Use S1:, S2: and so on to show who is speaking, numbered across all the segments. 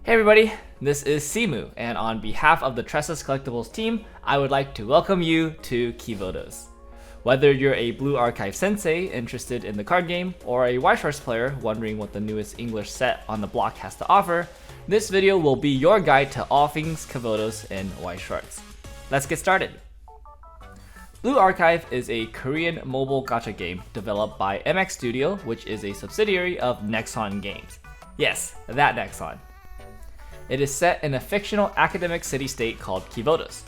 S1: Hey everybody, this is Simu, and on behalf of the Tressa's Collectibles team, I would like to welcome you to Kivotos. Whether you're a Blue Archive sensei interested in the card game, or a Weiss Schwarz player wondering what the newest English set on the block has to offer, this video will be your guide to all things Kivotos in Weiss Schwarz. Let's get started! Blue Archive is a Korean mobile gacha game developed by MX Studio, which is a subsidiary of Nexon Games. Yes, that Nexon. It is set in a fictional academic city-state called Kivotos.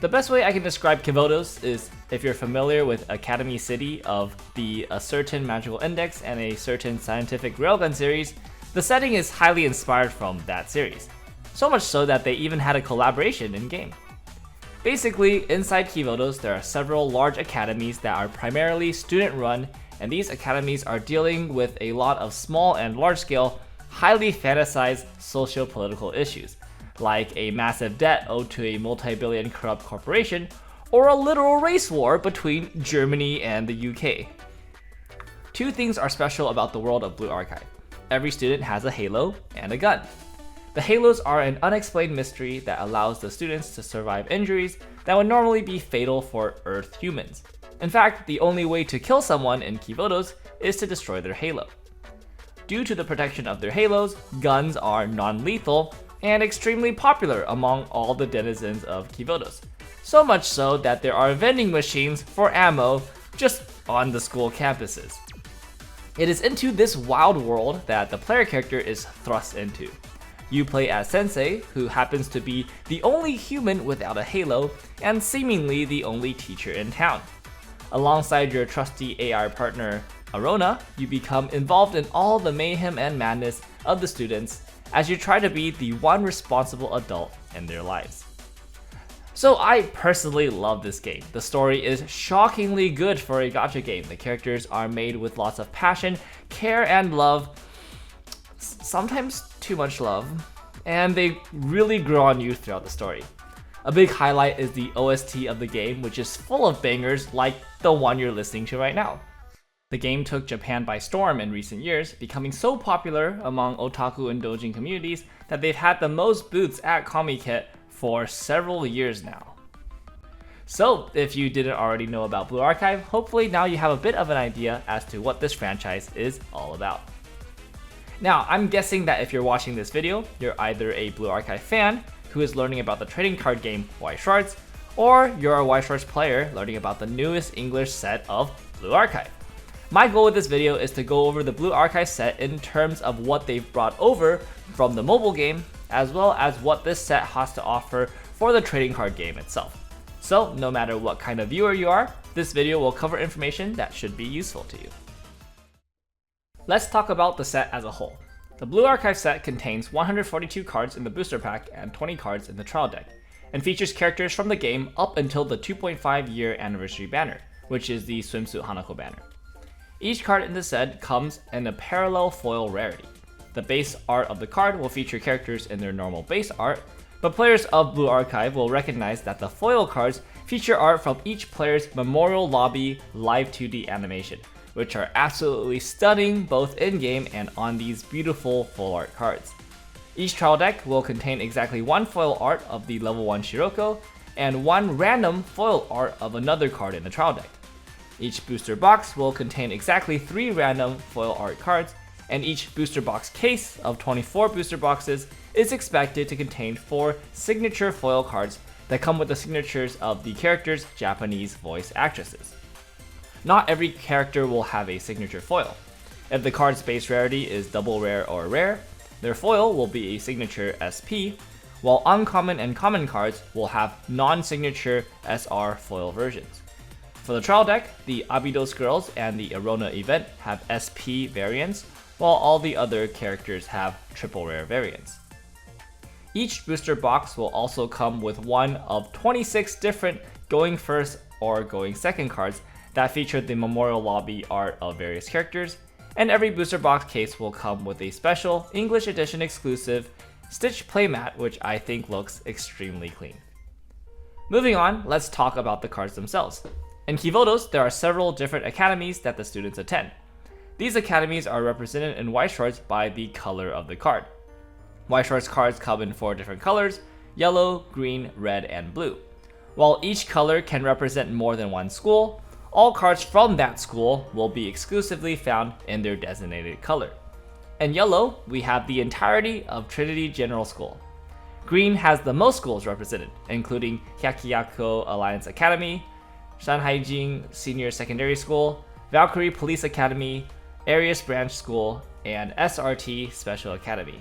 S1: The best way I can describe Kivotos is if you're familiar with Academy City of A Certain Magical Index and a Certain Scientific Railgun series, the setting is highly inspired from that series. So much so that they even had a collaboration in-game. Basically, inside Kivotos there are several large academies that are primarily student-run, and these academies are dealing with a lot of small and large-scale highly fantasized socio-political issues, like a massive debt owed to a multi-billion corrupt corporation, or a literal race war between Germany and the UK. Two things are special about the world of Blue Archive. Every student has a halo and a gun. The halos are an unexplained mystery that allows the students to survive injuries that would normally be fatal for Earth humans. In fact, the only way to kill someone in Kivotos is to destroy their halo. Due to the protection of their halos, guns are non-lethal and extremely popular among all the denizens of Kivotos. So much so that there are vending machines for ammo just on the school campuses. It is into this wild world that the player character is thrust into. You play as Sensei, who happens to be the only human without a halo and seemingly the only teacher in town. Alongside your trusty AR partner, Arona, you become involved in all the mayhem and madness of the students as you try to be the one responsible adult in their lives. So I personally love this game. The story is shockingly good for a gacha game. The characters are made with lots of passion, care, and love, sometimes too much love, and they really grow on you throughout the story. A big highlight is the OST of the game, which is full of bangers like the one you're listening to right now. The game took Japan by storm in recent years, becoming so popular among otaku and doujin communities that they've had the most booths at Comiket for several years now. So, if you didn't already know about Blue Archive, hopefully now you have a bit of an idea as to what this franchise is all about. Now, I'm guessing that if you're watching this video, you're either a Blue Archive fan who is learning about the trading card game Weiss Schwarz, or you're a Weiss Schwarz player learning about the newest English set of Blue Archive. My goal with this video is to go over the Blue Archive set in terms of what they've brought over from the mobile game, as well as what this set has to offer for the trading card game itself. So no matter what kind of viewer you are, this video will cover information that should be useful to you. Let's talk about the set as a whole. The Blue Archive set contains 142 cards in the booster pack and 20 cards in the trial deck, and features characters from the game up until the 2.5 year anniversary banner, which is the Swimsuit Hanako banner. Each card in the set comes in a parallel foil rarity. The base art of the card will feature characters in their normal base art, but players of Blue Archive will recognize that the foil cards feature art from each player's Memorial Lobby live 2D animation, which are absolutely stunning both in-game and on these beautiful full art cards. Each trial deck will contain exactly one foil art of the level 1 Shiroko, and one random foil art of another card in the trial deck. Each booster box will contain exactly 3 random foil art cards, and each booster box case of 24 booster boxes is expected to contain 4 signature foil cards that come with the signatures of the characters' Japanese voice actresses. Not every character will have a signature foil. If the card's base rarity is double rare or rare, their foil will be a signature SP, while uncommon and common cards will have non-signature SR foil versions. For the trial deck, the Abidos Girls and the Arona event have SP variants, while all the other characters have triple rare variants. Each booster box will also come with one of 26 different going first or going second cards that feature the Memorial Lobby art of various characters, and every booster box case will come with a special English edition exclusive Stitch playmat, which I think looks extremely clean. Moving on, let's talk about the cards themselves. In Kivotos, there are several different academies that the students attend. These academies are represented in Weiss Schwarz by the color of the card. Weiss Schwarz cards come in 4 different colors: yellow, green, red, and blue. While each color can represent more than one school, all cards from that school will be exclusively found in their designated color. In yellow, we have the entirety of Trinity General School. Green has the most schools represented, including Hyakuyaku Alliance Academy, Shanhaijing Senior Secondary School, Valkyrie Police Academy, Arius Branch School, and SRT Special Academy.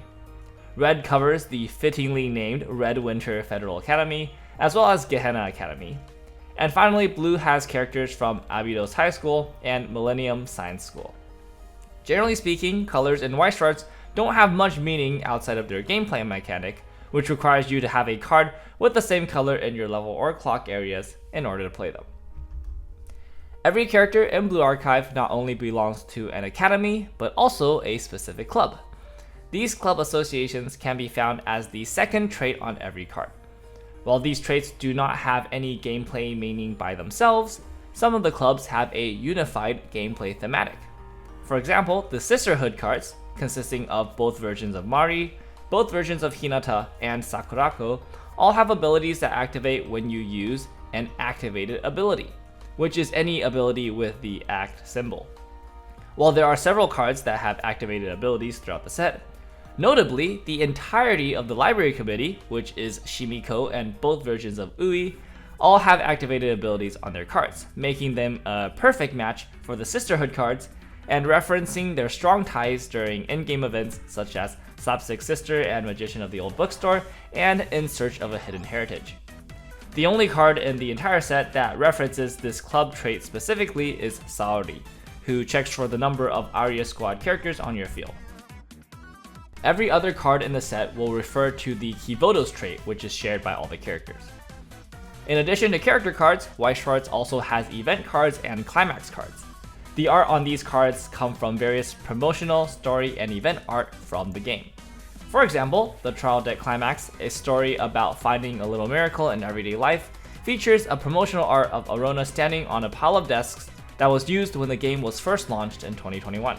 S1: Red covers the fittingly named Red Winter Federal Academy, as well as Gehenna Academy. And finally, blue has characters from Abydos High School and Millennium Science School. Generally speaking, colors in Weiss Schwarz don't have much meaning outside of their gameplay mechanic, which requires you to have a card with the same color in your level or clock areas in order to play them. Every character in Blue Archive not only belongs to an academy, but also a specific club. These club associations can be found as the second trait on every card. While these traits do not have any gameplay meaning by themselves, some of the clubs have a unified gameplay thematic. For example, the Sisterhood cards, consisting of both versions of Mari, both versions of Hinata, and Sakurako, all have abilities that activate when you use an activated ability, which is any ability with the act symbol. While there are several cards that have activated abilities throughout the set, notably, the entirety of the Library Committee, which is Shimiko and both versions of Ui, all have activated abilities on their cards, making them a perfect match for the Sisterhood cards and referencing their strong ties during in-game events such as Slapstick Sister and Magician of the Old Bookstore and In Search of a Hidden Heritage. The only card in the entire set that references this club trait specifically is Saori, who checks for the number of Aria Squad characters on your field. Every other card in the set will refer to the Kivodos trait, which is shared by all the characters. In addition to character cards, Weiss Schwarz also has event cards and climax cards. The art on these cards come from various promotional, story, and event art from the game. For example, the Trial Deck Climax, a story about finding a little miracle in everyday life, features a promotional art of Arona standing on a pile of desks that was used when the game was first launched in 2021.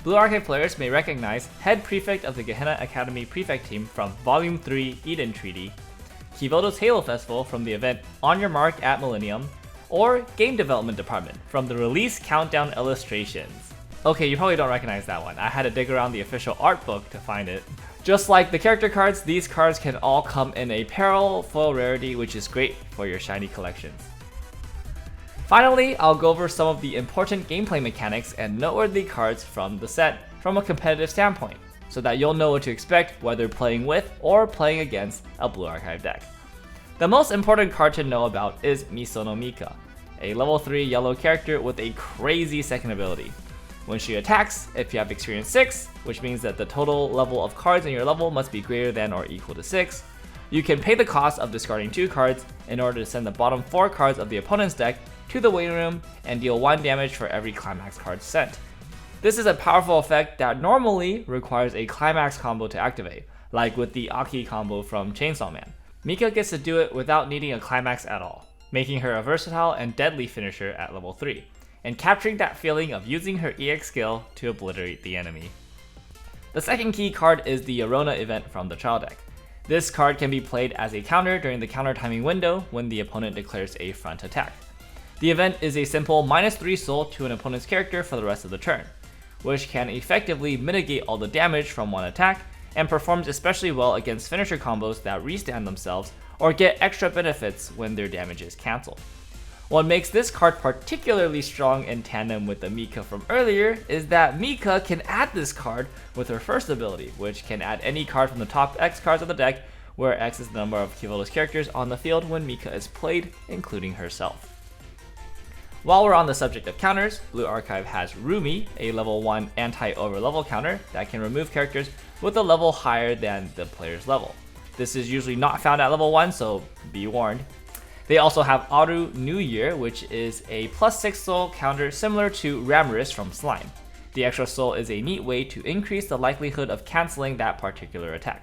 S1: Blue Archive players may recognize Head Prefect of the Gehenna Academy Prefect Team from Volume 3 Eden Treaty, Kivodo's Halo Festival from the event On Your Mark at Millennium, or Game Development Department from the Release Countdown Illustrations. Okay, you probably don't recognize that one. I had to dig around the official art book to find it. Just like the character cards, these cards can all come in a parallel foil rarity, which is great for your shiny collections. Finally, I'll go over some of the important gameplay mechanics and noteworthy cards from the set from a competitive standpoint, so that you'll know what to expect whether playing with or playing against a Blue Archive deck. The most important card to know about is Misono Mika, a level 3 yellow character with a crazy second ability. When she attacks, if you have experience 6, which means that the total level of cards in your level must be greater than or equal to 6, you can pay the cost of discarding 2 cards in order to send the bottom 4 cards of the opponent's deck to the waiting room and deal 1 damage for every climax card sent. This is a powerful effect that normally requires a climax combo to activate, like with the Aki combo from Chainsaw Man. Mika gets to do it without needing a climax at all, making her a versatile and deadly finisher at level 3, and capturing that feeling of using her EX skill to obliterate the enemy. The second key card is the Arona event from the Trial Deck. This card can be played as a counter during the counter timing window when the opponent declares a front attack. The event is a simple -3 soul to an opponent's character for the rest of the turn, which can effectively mitigate all the damage from one attack and performs especially well against finisher combos that restand themselves or get extra benefits when their damage is cancelled. What makes this card particularly strong in tandem with the Mika from earlier is that Mika can add this card with her first ability, which can add any card from the top X cards of the deck, where X is the number of Kivodo's characters on the field when Mika is played, including herself. While we're on the subject of counters, Blue Archive has Rumi, a level 1 anti-overlevel counter that can remove characters with a level higher than the player's level. This is usually not found at level 1, so be warned. They also have Aru New Year, which is a +6 soul counter similar to Ramorous from Slime. The extra soul is a neat way to increase the likelihood of cancelling that particular attack.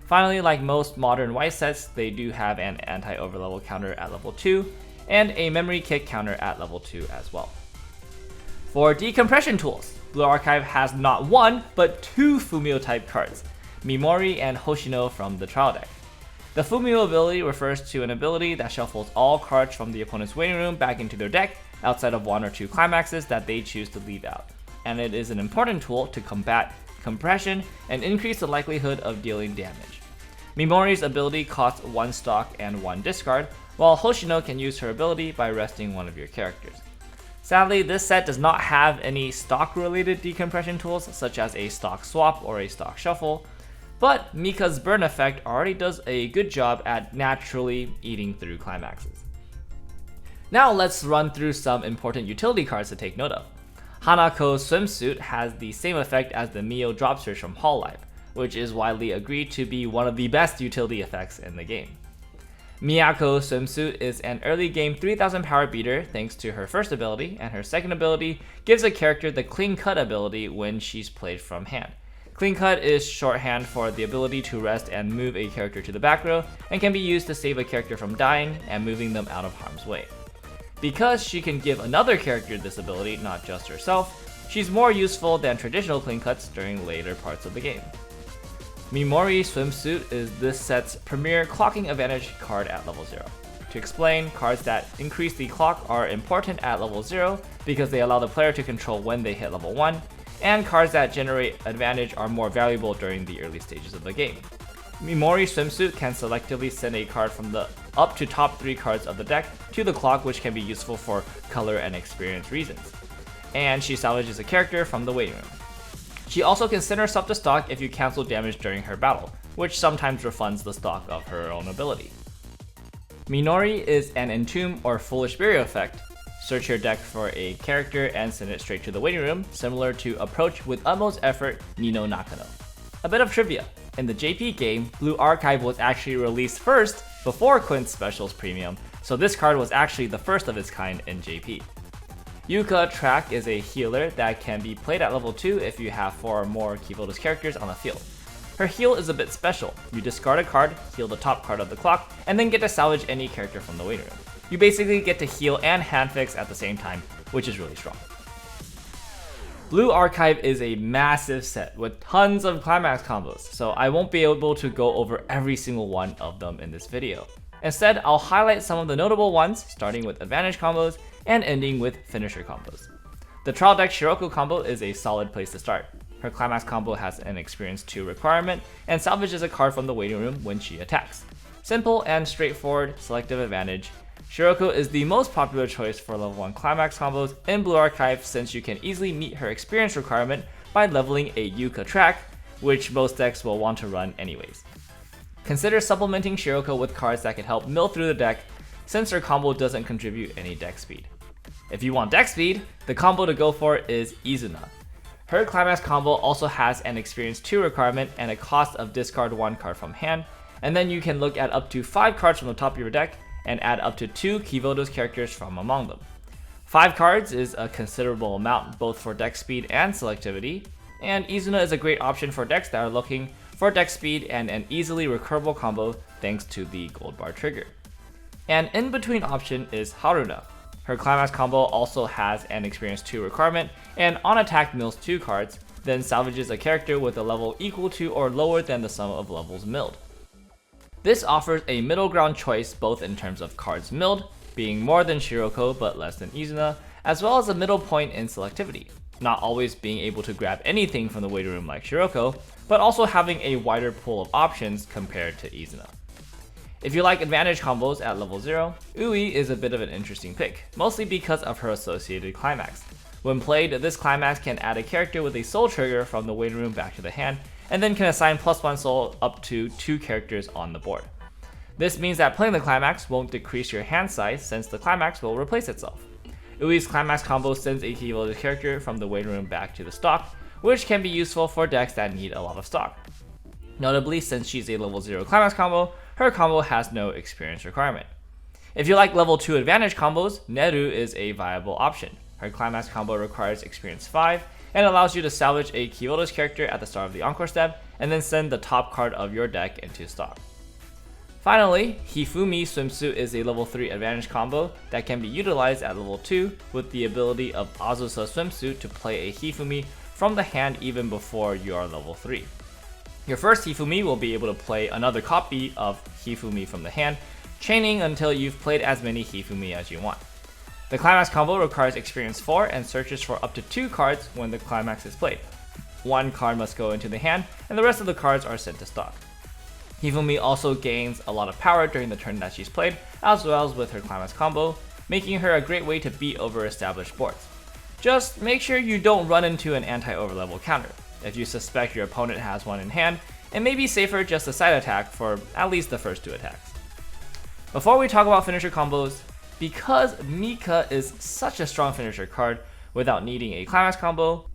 S1: Finally, like most modern Weiss sets, they do have an anti-overlevel counter at level 2, and a memory kick counter at level 2 as well. For decompression tools, Blue Archive has not 1, but 2 Fumio type cards. Mimori, and Hoshino from the trial deck. The Fumio ability refers to an ability that shuffles all cards from the opponent's waiting room back into their deck outside of 1 or 2 climaxes that they choose to leave out, and it is an important tool to combat compression and increase the likelihood of dealing damage. Mimori's ability costs 1 stock and 1 discard, while Hoshino can use her ability by resting one of your characters. Sadly, this set does not have any stock-related decompression tools such as a stock swap or a stock shuffle, but Mika's burn effect already does a good job at naturally eating through climaxes. Now let's run through some important utility cards to take note of. Hanako's swimsuit has the same effect as the Mio drop search from Hololive, which is widely agreed to be one of the best utility effects in the game. Miyako's swimsuit is an early game 3000 power beater thanks to her first ability, and her second ability gives a character the clean cut ability when she's played from hand. Clean cut is shorthand for the ability to rest and move a character to the back row, and can be used to save a character from dying and moving them out of harm's way. Because she can give another character this ability, not just herself, she's more useful than traditional clean cuts during later parts of the game. Mimori's swimsuit is this set's premier clocking advantage card at level 0. To explain, cards that increase the clock are important at level 0 because they allow the player to control when they hit level 1, and cards that generate advantage are more valuable during the early stages of the game. Mimori's swimsuit can selectively send a card from the up to top 3 cards of the deck to the clock, which can be useful for color and experience reasons. And she salvages a character from the waiting room. She also can send herself to stock if you cancel damage during her battle, which sometimes refunds the stock of her own ability. Minori is an Entomb or Foolish Burial effect. Search your deck for a character and send it straight to the waiting room, similar to Approach with Utmost Effort Nino Nakano. A bit of trivia. In the JP game, Blue Archive was actually released first before Quint's Specials Premium, so this card was actually the first of its kind in JP. Yuka Track is a healer that can be played at level 2 if you have 4 or more Kivota's characters on the field. Her heal is a bit special. You discard a card, heal the top card of the clock, and then get to salvage any character from the waiting room. You basically get to heal and handfix at the same time, which is really strong. Blue Archive is a massive set with tons of Climax combos, so I won't be able to go over every single one of them in this video. Instead, I'll highlight some of the notable ones, starting with advantage combos and ending with finisher combos. The trial deck Shiroko combo is a solid place to start. Her Climax combo has an experience 2 requirement and salvages a card from the waiting room when she attacks. Simple and straightforward selective advantage, Shiroko is the most popular choice for level 1 Climax combos in Blue Archive since you can easily meet her experience requirement by leveling a Yuka Track, which most decks will want to run anyways. Consider supplementing Shiroko with cards that can help mill through the deck since her combo doesn't contribute any deck speed. If you want deck speed, the combo to go for is Izuna. Her Climax combo also has an experience 2 requirement and a cost of discard 1 card from hand, and then you can look at up to 5 cards from the top of your deck and add up to 2 Kivota's characters from among them. 5 cards is a considerable amount both for deck speed and selectivity, and Izuna is a great option for decks that are looking for deck speed and an easily recurable combo thanks to the gold bar trigger. An in-between option is Haruna. Her Climax combo also has an experience 2 requirement and on attack mills 2 cards, then salvages a character with a level equal to or lower than the sum of levels milled. This offers a middle ground choice both in terms of cards milled, being more than Shiroko but less than Izuna, as well as a middle point in selectivity, not always being able to grab anything from the waiting room like Shiroko, but also having a wider pool of options compared to Izuna. If you like advantage combos at level 0, Ui is a bit of an interesting pick, mostly because of her associated Climax. When played, this Climax can add a character with a soul trigger from the waiting room back to the hand, and then can assign +1 soul up to 2 characters on the board. This means that playing the Climax won't decrease your hand size since the Climax will replace itself. Ui's Climax combo sends a Kivota's character from the waiting room back to the stock, which can be useful for decks that need a lot of stock. Notably, since she's a level 0 Climax combo, her combo has no experience requirement. If you like level 2 advantage combos, Neru is a viable option. Her Climax combo requires experience 5 and allows you to salvage a Kivota's character at the start of the Encore step and then send the top card of your deck into stock. Finally, Hifumi Swimsuit is a level 3 advantage combo that can be utilized at level 2 with the ability of Azusa Swimsuit to play a Hifumi from the hand even before you are level 3. Your first Hifumi will be able to play another copy of Hifumi from the hand, chaining until you've played as many Hifumi as you want. The Climax combo requires experience 4 and searches for up to 2 cards when the Climax is played. 1 card must go into the hand, and the rest of the cards are sent to stock. Hifumi also gains a lot of power during the turn that she's played, as well as with her Climax combo, making her a great way to beat over established boards. Just make sure you don't run into an anti-overlevel counter. If you suspect your opponent has one in hand, it may be safer just to side attack for at least the first 2 attacks. Before we talk about finisher combos, because Mika is such a strong finisher card without needing a Climax combo,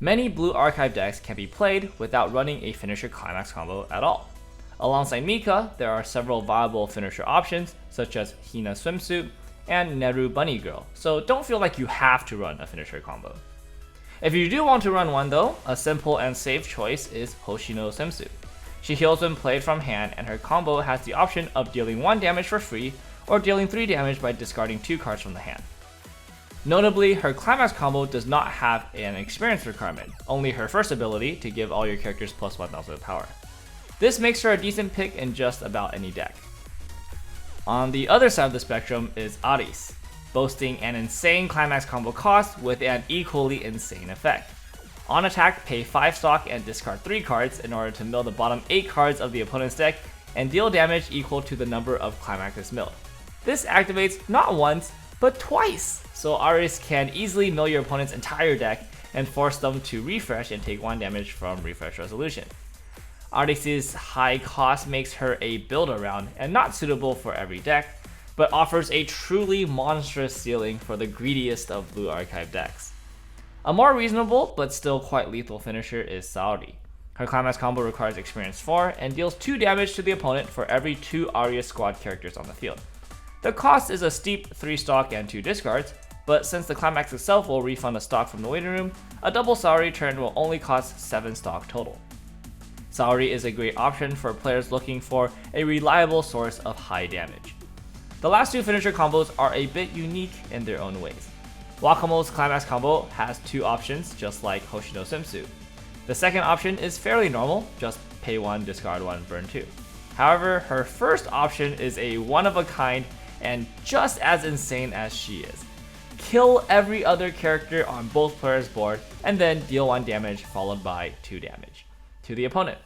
S1: many Blue Archive decks can be played without running a finisher Climax combo at all. Alongside Mika, there are several viable finisher options such as Hina Swimsuit and Neru Bunny Girl, so don't feel like you have to run a finisher combo. If you do want to run one though, a simple and safe choice is Hoshino Swimsuit. She heals when played from hand, and her combo has the option of dealing 1 damage for free or dealing 3 damage by discarding 2 cards from the hand. Notably, her Climax combo does not have an experience requirement, only her first ability to give all your characters plus 1000 power. This makes her a decent pick in just about any deck. On the other side of the spectrum is Aris, boasting an insane Climax combo cost with an equally insane effect. On attack, pay 5 stock and discard 3 cards in order to mill the bottom 8 cards of the opponent's deck and deal damage equal to the number of Climaxes milled. This activates not once, but twice, so Aris can easily mill your opponent's entire deck and force them to refresh and take 1 damage from refresh resolution. Aris's high cost makes her a build-around and not suitable for every deck, but offers a truly monstrous ceiling for the greediest of Blue Archive decks. A more reasonable, but still quite lethal finisher is Starry. Her Climax combo requires experience 4 and deals 2 damage to the opponent for every 2 Aria squad characters on the field. The cost is a steep 3 stock and 2 discards, but since the Climax itself will refund a stock from the waiting room, a double Starry turn will only cost 7 stock total. Starry is a great option for players looking for a reliable source of high damage. The last 2 finisher combos are a bit unique in their own ways. Wakamo's Climax combo has 2 options, just like Hoshino Swimsuit. The second option is fairly normal, just pay 1, discard 1, burn 2. However, her first option is a one-of-a-kind and just as insane as she is. Kill every other character on both players' board and then deal 1 damage followed by 2 damage to the opponent.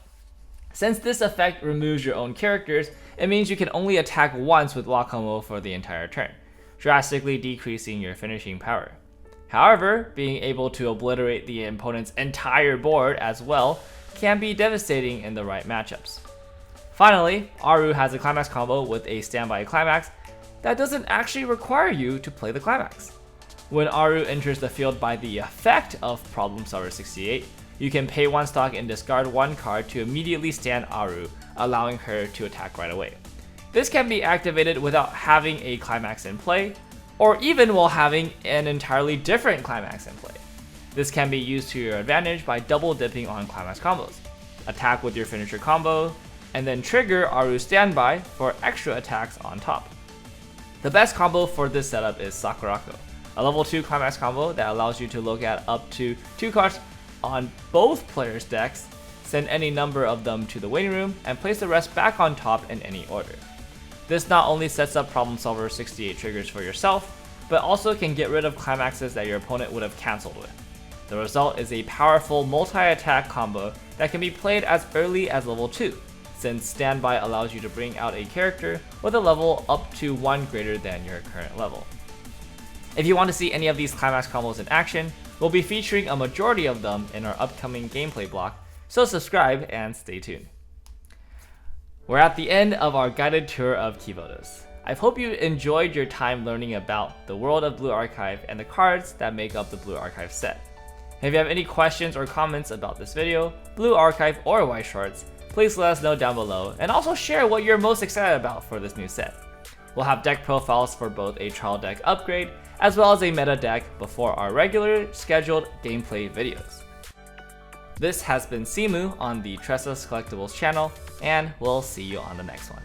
S1: Since this effect removes your own characters, it means you can only attack once with Wakamo for the entire turn, drastically decreasing your finishing power. However, being able to obliterate the opponent's entire board as well can be devastating in the right matchups. Finally, Aru has a Climax combo with a standby Climax that doesn't actually require you to play the Climax. When Aru enters the field by the effect of Problem Solver 68, you can pay 1 stock and discard 1 card to immediately stand Aru, allowing her to attack right away. This can be activated without having a Climax in play, or even while having an entirely different Climax in play. This can be used to your advantage by double dipping on Climax combos. Attack with your finisher combo, and then trigger Aru's standby for extra attacks on top. The best combo for this setup is Sakurako, a level 2 Climax combo that allows you to look at up to 2 cards on both players' decks, send any number of them to the waiting room, and place the rest back on top in any order. This not only sets up Problem Solver 68 triggers for yourself, but also can get rid of Climaxes that your opponent would have cancelled with. The result is a powerful multi-attack combo that can be played as early as level 2, since Standby allows you to bring out a character with a level up to 1 greater than your current level. If you want to see any of these Climax combos in action, we'll be featuring a majority of them in our upcoming gameplay block, so subscribe and stay tuned. We're at the end of our guided tour of Kivodos. I hope you enjoyed your time learning about the world of Blue Archive and the cards that make up the Blue Archive set. If you have any questions or comments about this video, Blue Archive or Weiss Schwarz, please let us know down below, and also share what you're most excited about for this new set. We'll have deck profiles for both a trial deck upgrade as well as a meta deck before our regular scheduled gameplay videos. This has been Simu on the Tressa's Collectibles channel, and we'll see you on the next one.